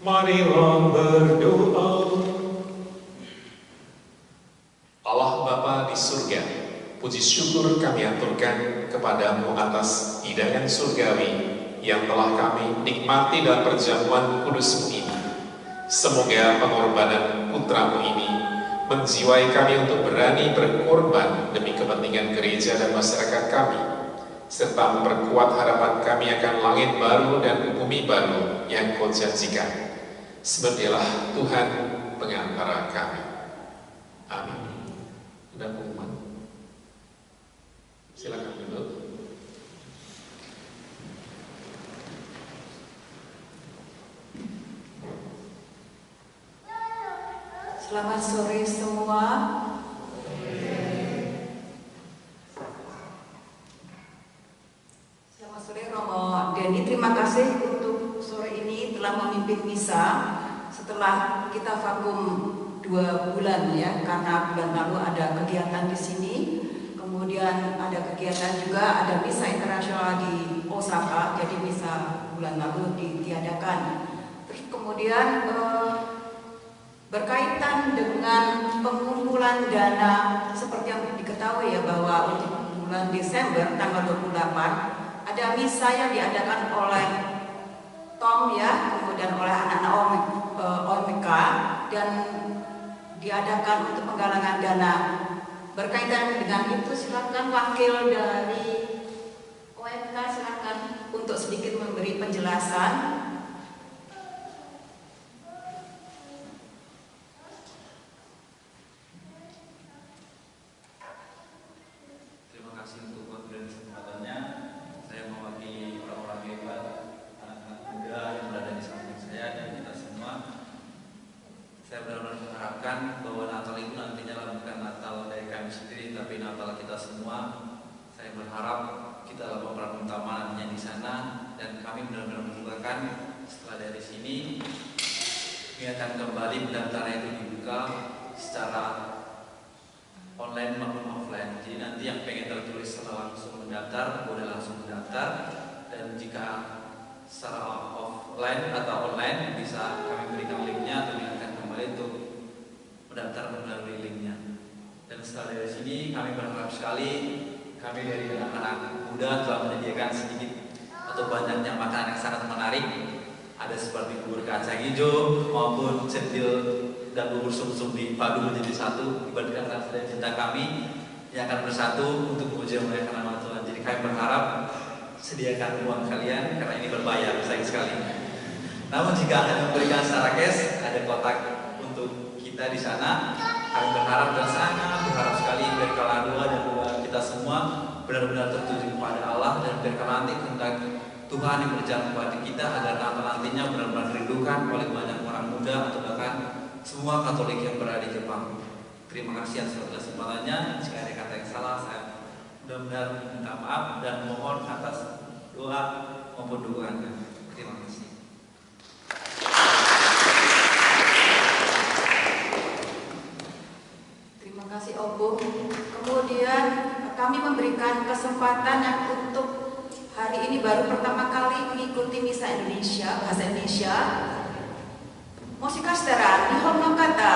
Marilah berdoa. Allah Bapa di surga, puji syukur kami aturkan kepadamu atas hidangan surgawi yang telah kami nikmati dalam perjamuan kudusmu ini. Semoga pengorbanan putramu ini menjiwai kami untuk berani berkorban demi kepentingan gereja dan masyarakat kami, serta memperkuat harapan kami akan langit baru dan bumi baru yang Kau janjikan. Sepertilah Tuhan pengantara kami. Amin. Ada pengumuman? Silakan duduk. Selamat sore semua. Selamat sore Romo Denny, terima kasih untuk sore ini telah memimpin misa setelah kita vakum 2 bulan ya, karena bulan lalu ada kegiatan di sini, kemudian ada kegiatan juga, ada misa internasional di Osaka, jadi misa bulan lalu ditiadakan. Terus kemudian berkaitan dengan pengumpulan dana, seperti yang diketahui ya bahwa untuk bulan Desember tanggal 28 ada misa yang diadakan oleh Tom ya, kemudian oleh anak-anak OMK dan diadakan untuk penggalangan dana. Berkaitan dengan itu silakan wakil dari OMK silakan untuk sedikit memberi penjelasan. Bahwa Natal itu nantinya bukan Natal dari kami sendiri, tapi Natal kita semua. Saya berharap kita dalam pemeran utama nantinya di sana, dan kami benar-benar mencobakan setelah dari sini kami akan kembali pendaftaran itu dibuka secara online maupun offline. Jadi nanti yang pengen tertulis setelah langsung mendaftar boleh langsung mendaftar, dan jika secara offline atau online bisa kami berikan linknya atau diingatkan kembali untuk mendaftar melalui linknya. Dan setelah dari sini kami berharap sekali kami dari anak-anak muda telah menyediakan sedikit atau banyaknya makanan yang sangat menarik. Ada seperti bubur kacang hijau maupun centil dan bubur sum-sum dipadu menjadi satu, ibaratkan rasa dan cinta kami yang akan bersatu untuk memuji memuliakan nama Tuhan. Jadi kami berharap sediakan uang kalian karena ini berbayar, sayang sekali. Namun jika Anda memberikan secara cash, ada kotak untuk kita di sana. Kami berharap dan sangat berharap sekali biarkanlah doa dan doa kita semua benar-benar tertuju kepada Allah, dan biarkanlah nanti kehendak Tuhan yang berjalan kepada kita agar Natal nantinya benar-benar dirindukan oleh banyak orang muda atau bahkan semua Katolik yang berada di Jepang. Terima kasih atas kesempatannya. Jika ada kata yang salah, saya benar-benar minta maaf dan mohon atas doa maupun dukungan. Terima kasih. Terima kasih Om. Kemudian kami memberikan kesempatan yang untuk hari ini baru pertama kali mengikuti misa Indonesia, bahasa Indonesia. Moshikashitara Nihon no kata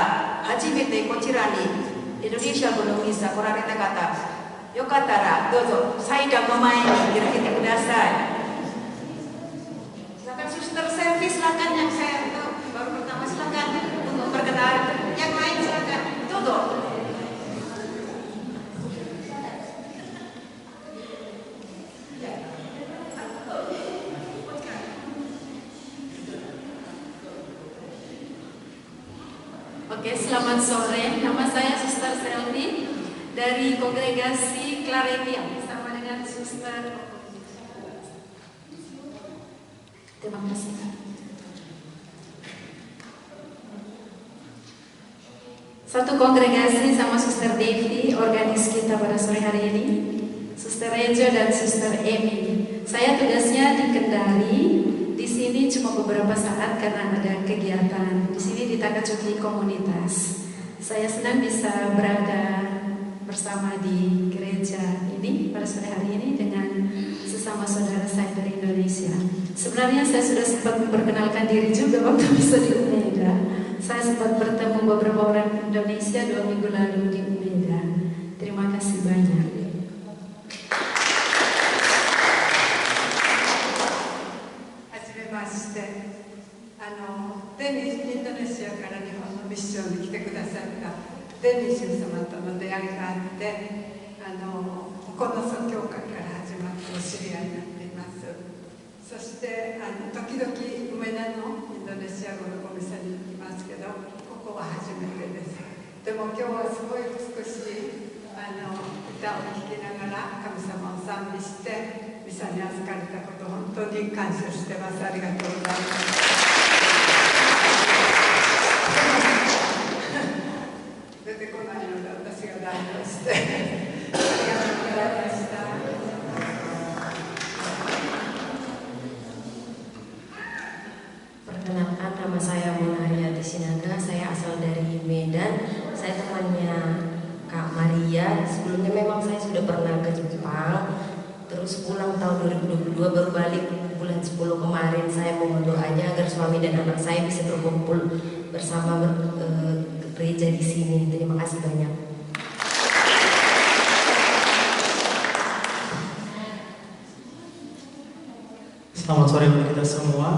hajimete kochira ni Indonesia no misa korareta kata yokattara dozo saidang no mae ni irakete kudasai. Silakan suster servis, silakan yang saya baru pertama, silakan untuk perkenalan. Yang lain silakan. Dodo. Oke, selamat sore. Nama saya Suster Selvi dari Kongregasi Claretian bersama dengan Suster. Terima kasih. Satu kongregasi sama Suster Devi, organis kita pada sore hari ini, Suster Rejo dan Suster Emi. Saya tugasnya di Kendari. Di sini cuma beberapa saat karena ada kegiatan. Di sini di Takatsuki komunitas. Saya senang bisa berada bersama di gereja ini pada sore hari ini dengan sesama saudara saya dari Indonesia. Sebenarnya saya sudah sempat memperkenalkan diri juga waktu bisa di Umeda. Saya sempat bertemu beberapa orang Indonesia 2 minggu lalu di Umeda. Terima kasih banyak.デニーインドネシアから日本のミッションに来てくださったデニー主様との出会いがあってこの祖教会から始まってお知り合いになっています。そして時々梅田のインドネシア語のお店に行きますけど、ここは初めてです。でも今日はすごい美しい歌を聴きながら神様を賛美してミサに預かれたこと本当に感謝してます。ありがとうございます。出てこないので私が代表してありがとうございました。Perkenalkan, nama saya Mona Haryati Sinaga. Saya asal dari Medan. Saya temannya Kak Maria. Sebelumnya memang saya sudah pernah ke Jepang, terus pulang tahun 2022, baru balik bulan 10 kemarin. Saya mohon doanya agar suami dan anak saya bisa berkumpul bersama gereja di sini. Terima kasih banyak. Selamat sore bagi kita semua.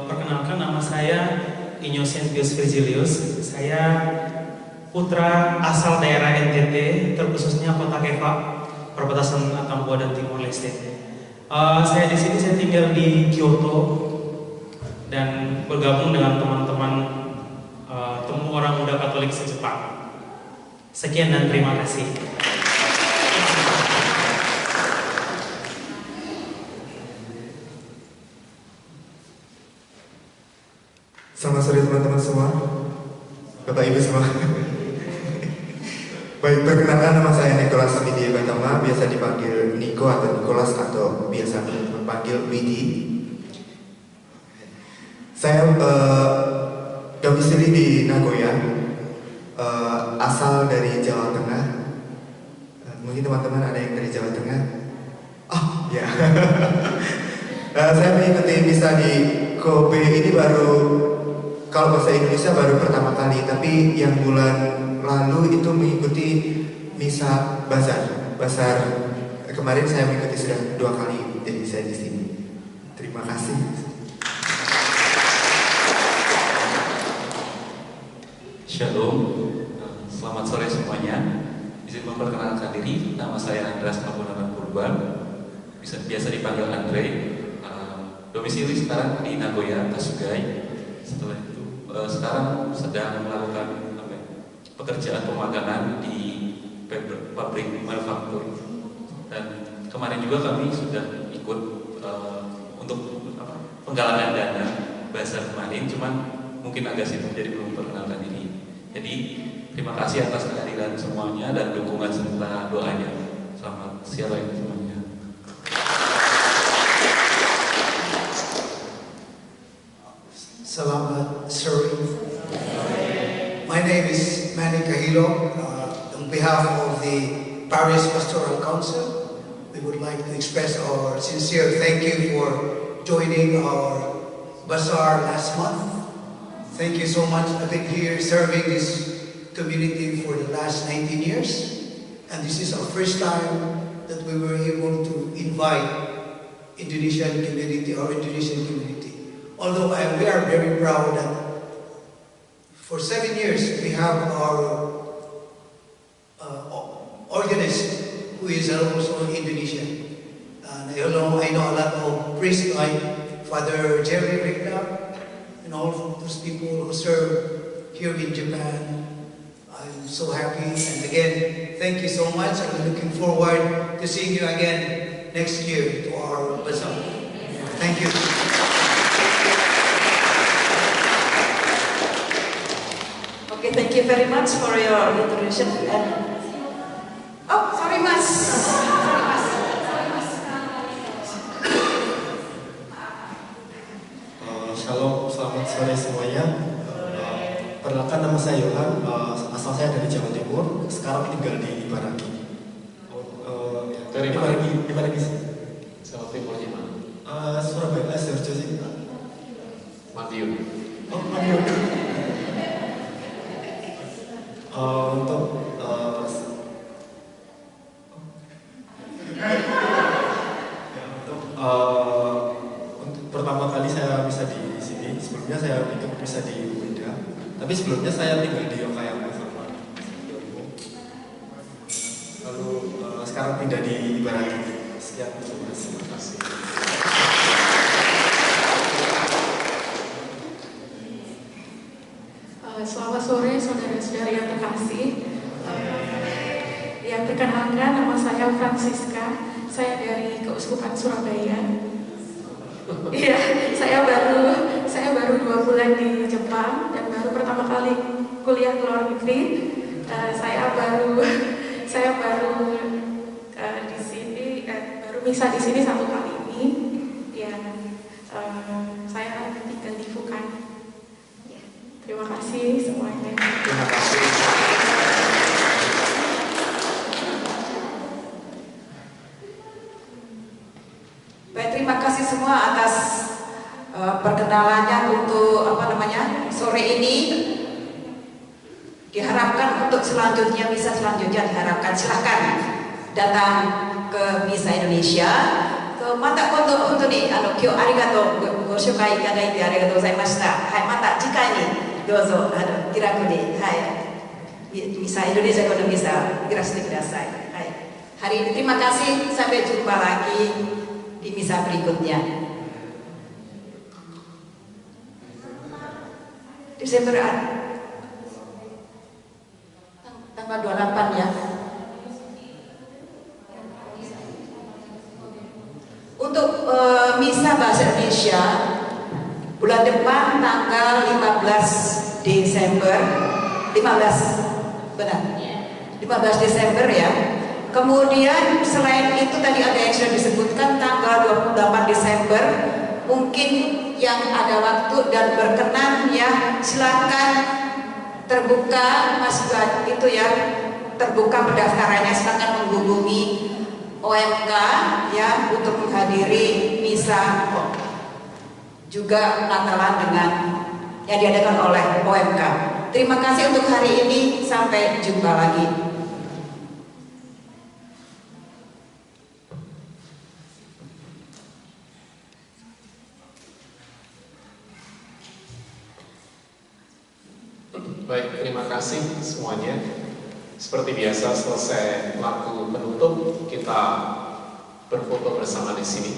Perkenalkan, nama saya Innocentius Virgilius. Saya putra asal daerah NTT, terkhususnya Kota Keva, perbatasan Tambua dan Timor Leste. Saya di sini, saya tinggal di Kyoto dan bergabung dengan teman-teman Temu Orang Muda Katolik se-Jepang. Sekian dan terima kasih. Selamat sore teman-teman semua, Bapak Ibu semua. Baik, perkenalkan, nama saya Nicholas Widya Batama, biasa dipanggil Niko atau Nicholas atau biasa dipanggil Widi. Saya domisili di Nagoya, asal dari Jawa Tengah. Mungkin teman-teman ada yang dari Jawa Tengah. Oh ya. Saya mengikuti misa di Kobe ini baru, kalau bahasa Indonesia baru pertama kali, tapi yang bulan lalu itu mengikuti misa Bazar kemarin saya mengikuti sudah 2 kali, jadi saya di sini. Terima kasih. Shalom, selamat sore semuanya. Izin memperkenalkan diri, nama saya Andreas Mabunaran Purban, biasa dipanggil Andre. Domisili sekarang di Nagoya, Kasugai. Setelah itu sekarang sedang melakukan pekerjaan pemagangan di pabrik manufaktur, dan kemarin juga kami sudah ikut untuk penggalangan dana Bazar kemarin, cuman mungkin agak sibuk jadi belum perkenalkan diri. Jadi terima kasih atas kehadiran semuanya dan dukungan serta doanya. Selamat siang semuanya. Selamat sore. My name is Manny Kahilo. On behalf of the Parish Pastoral Council, we would like to express our sincere thank you for joining our bazaar last month. Thank you so much. I've been here serving this community for the last 19 years, and this is our first time that we were able to invite Indonesian community or Indonesian community. Although we are very proud that for 7 years we have our organist who is also Indonesian. And I know a lot of priests like Father Jerry Rigda and all those people who serve here in Japan. I'm so happy, and again, thank you so much. I'm looking forward to seeing you again next year to our bazaar. Thank you. Okay, thank you very much for your introduction. Oh, sorry mas. Shalom, selamat sore semuanya. Perkenalkan, nama saya Yohan, asal saya dari Jawa Timur, sekarang tinggal di Ibaraki. Di Ibaraki. Jawa Timurnya mana? Surabaya, Sidoarjo sih. Madiun. Oh, Madiun. Untuk untuk pertama kali saya bisa di sini. Sebelumnya saya ikut bisa di Wida, tapi sebelumnya saya tinggal di Yogyakarta sama lalu sekarang pindah di Ibaraki. Sekian, terima kasih. Selamat sore saudara-saudari yang terkasih. Yang perkenalkan, nama saya Francisca. Saya dari Keuskupan Surabaya. Iya, saya baru 2 bulan di Jepang dan baru pertama kali kuliah ke luar negeri. Saya baru di sini, baru misa di sini 1 kali ini. Ya, saya tinggal di Fukan. Ya, terima kasih semuanya. Terima kasih. Baik, terima kasih semua atas perkenalannya untuk sore ini. Diharapkan untuk selanjutnya misa selanjutnya diharapkan silahkan datang ke misa Indonesia. Mata kondo hontoni kyo arigatou go shokai itadaite arigatou gozaimashita. Hai, mata jikai ni dozo kiraku ni misa Indonesia kondo misa irashite kudasai. Hai. Hari ini terima kasih, sampai jumpa lagi di misa berikutnya. Desember tanggal 28 ya. Untuk misa bahasa Indonesia bulan depan tanggal 15 Desember 15 benar 15 Desember ya. Kemudian selain itu tadi ada yang sudah disebutkan tanggal 28 Desember, mungkin yang ada waktu dan berkenan ya silakan terbuka itu ya, terbuka pendaftarannya, silakan menghubungi OMK ya untuk menghadiri misa juga Natalan dengan yang diadakan oleh OMK. Terima kasih untuk hari ini, sampai jumpa lagi. Baik, terima kasih semuanya. Seperti biasa, selesai waktu penutup, kita berfoto bersama di sini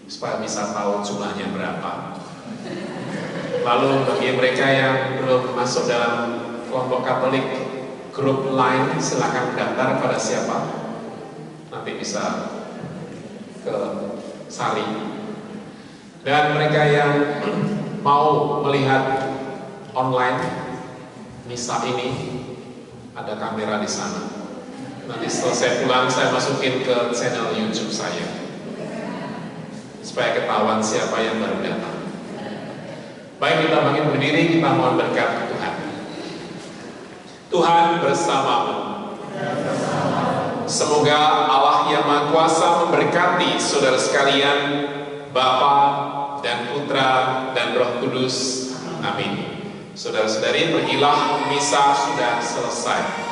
supaya bisa tahu jumlahnya berapa. Lalu bagi mereka yang belum masuk dalam kelompok Katolik grup lain, silakan daftar pada siapa. Nanti bisa ke Sari. Dan mereka yang mau melihat online misa ini, ada kamera di sana. Nanti selesai pulang saya masukin ke channel YouTube saya supaya ketahuan siapa yang baru datang. Baik, kita makin berdiri, kita mohon berkat Tuhan. Tuhan bersamamu. Semoga Allah yang Maha Kuasa memberkati saudara sekalian, Bapa dan Putra dan Roh Kudus. Amin. Saudara-saudari, pergilah, misa sudah selesai.